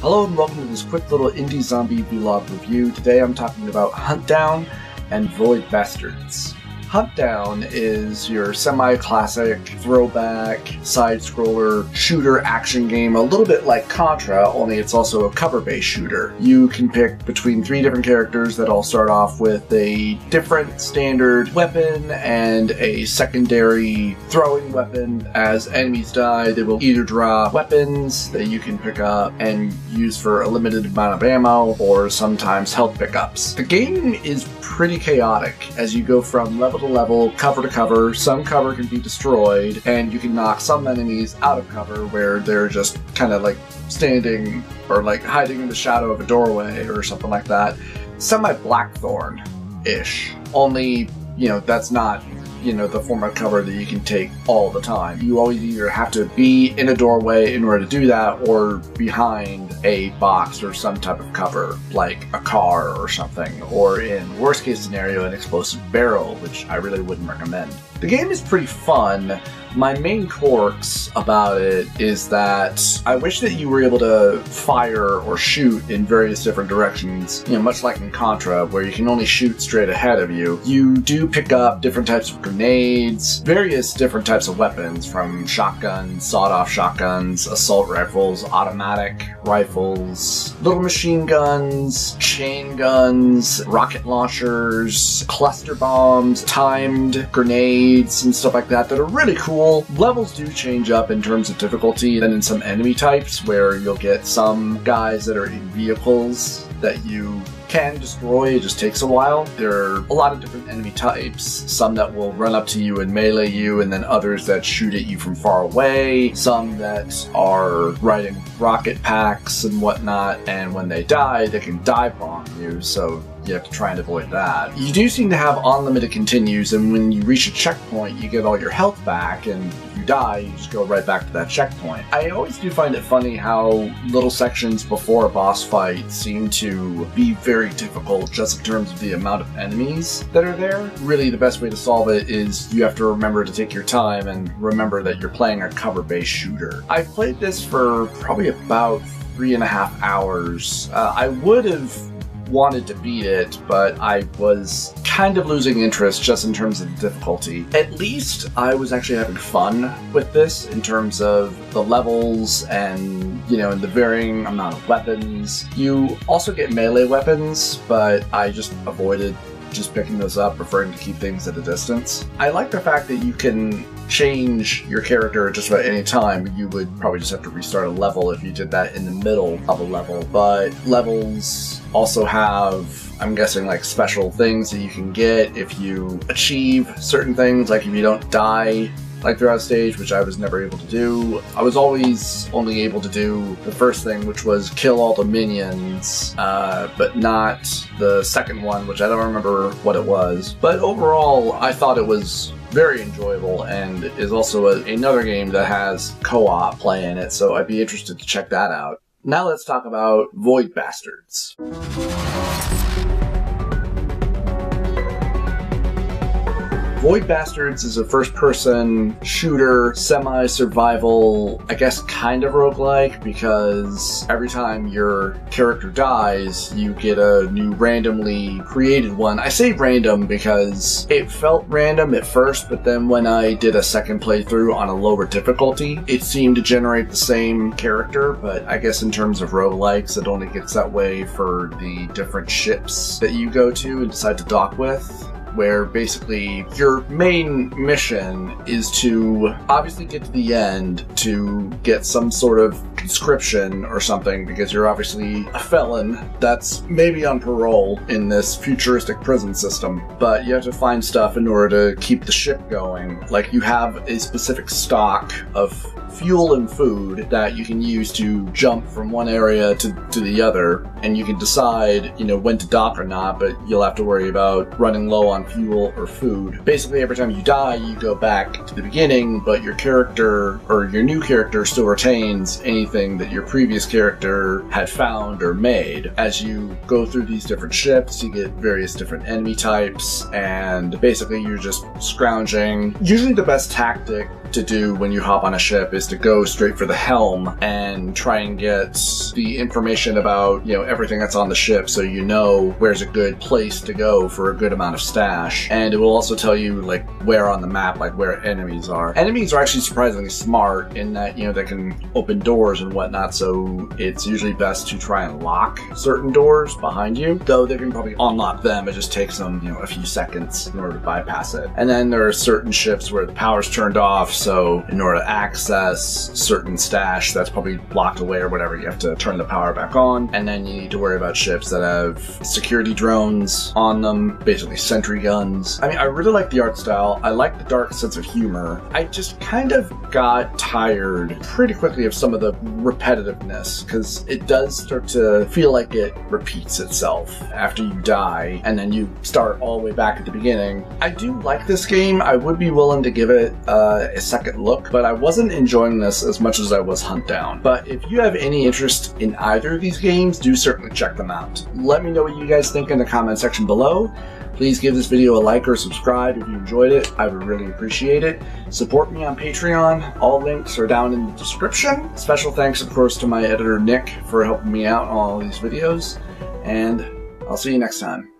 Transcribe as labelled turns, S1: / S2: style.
S1: Hello and welcome to this quick little indie zombie vlog review. Today I'm talking about HuntDown and Void Bastards. HuntDown is your semi-classic, throwback, side-scroller, shooter action game, a little bit like Contra, only it's also a cover-based shooter. You can pick between 3 different characters that all start off with a different standard weapon and a secondary throwing weapon. As enemies die, they will either drop weapons that you can pick up and use for a limited amount of ammo, or sometimes health pickups. The game is pretty chaotic as you go from level to level, cover to cover. Some cover can be destroyed, and you can knock some enemies out of cover where they're just kind of like standing or like hiding in the shadow of a doorway or something like that. Semi-Blackthorn-ish. Only, that's not the form of cover that you can take all the time. You always either have to be in a doorway in order to do that, or behind a box or some type of cover, like a car or something, or in worst case scenario, an explosive barrel, which I really wouldn't recommend. The game is pretty fun. My main quirks about it is that I wish that you were able to fire or shoot in various different directions, much like in Contra, where you can only shoot straight ahead of you. You do pick up different types of grenades, various different types of weapons, from shotguns, sawed-off shotguns, assault rifles, automatic rifles, little machine guns, chain guns, rocket launchers, cluster bombs, timed grenades, and stuff like that are really cool. Levels do change up in terms of difficulty, and in some enemy types where you'll get some guys that are in vehicles that you can destroy. It just takes a while. There are a lot of different enemy types, some that will run up to you and melee you, and then others that shoot at you from far away, some that are riding rocket packs and whatnot, and when they die, they can dive bomb you, so you have to try and avoid that. You do seem to have unlimited continues, and when you reach a checkpoint, you get all your health back, and if you die, you just go right back to that checkpoint. I always do find it funny how little sections before a boss fight seem to be very difficult just in terms of the amount of enemies that are there. Really, the best way to solve it is you have to remember to take your time and remember that you're playing a cover-based shooter. I played this for probably about 3.5 hours. I would have wanted to beat it, but I was kind of losing interest just in terms of the difficulty. At least I was actually having fun with this in terms of the levels and, and the varying amount of weapons. You also get melee weapons, but I just avoided just picking those up, preferring to keep things at a distance. I like the fact that you can change your character at just about any time. You would probably just have to restart a level if you did that in the middle of a level, but levels also have, I'm guessing, like special things that you can get if you achieve certain things, like if you don't die like throughout a stage, which I was never able to do. I was always only able to do the first thing, which was kill all the minions, but not the second one, which I don't remember what it was. But overall, I thought it was very enjoyable, and is also another game that has co-op play in it, so I'd be interested to check that out. Now let's talk about Void Bastards. Void Bastards is a first-person shooter, semi-survival, I guess kind of roguelike, because every time your character dies, you get a new randomly created one. I say random because it felt random at first, but then when I did a second playthrough on a lower difficulty, it seemed to generate the same character, but I guess in terms of roguelikes, it only gets that way for the different ships that you go to and decide to dock with, where basically your main mission is to obviously get to the end to get some sort of conscription or something, because you're obviously a felon that's maybe on parole in this futuristic prison system, but you have to find stuff in order to keep the ship going. Like, you have a specific stock of fuel and food that you can use to jump from one area to the other, and you can decide, when to dock or not, but you'll have to worry about running low on fuel or food. Basically, every time you die, you go back to the beginning, but your character, or your new character, still retains anything that your previous character had found or made. As you go through these different ships, you get various different enemy types, and basically you're just scrounging. Usually the best tactic to do when you hop on a ship is to go straight for the helm and try and get the information about, everything that's on the ship, so you know where's a good place to go for a good amount of stash. And it will also tell you like where on the map, like where enemies are. Enemies are actually surprisingly smart in that, they can open doors and whatnot, so it's usually best to try and lock certain doors behind you, though they can probably unlock them. It just takes them, a few seconds in order to bypass it. And then there are certain ships where the power's turned off, so in order to access certain stash that's probably locked away or whatever, you have to turn the power back on. And then you need to worry about ships that have security drones on them, basically sentry guns. I mean, I really like the art style. I like the dark sense of humor. I just kind of got tired pretty quickly of some of the repetitiveness, because it does start to feel like it repeats itself after you die, and then you start all the way back at the beginning. I do like this game. I would be willing to give it a second look, but I wasn't enjoying this as much as I was HuntDown. But if you have any interest in either of these games, do certainly check them out. Let me know what you guys think in the comment section below. Please give this video a like or subscribe if you enjoyed it. I would really appreciate it. Support me on Patreon. All links are down in the description. Special thanks, of course, to my editor, Nick, for helping me out on all these videos. And I'll see you next time.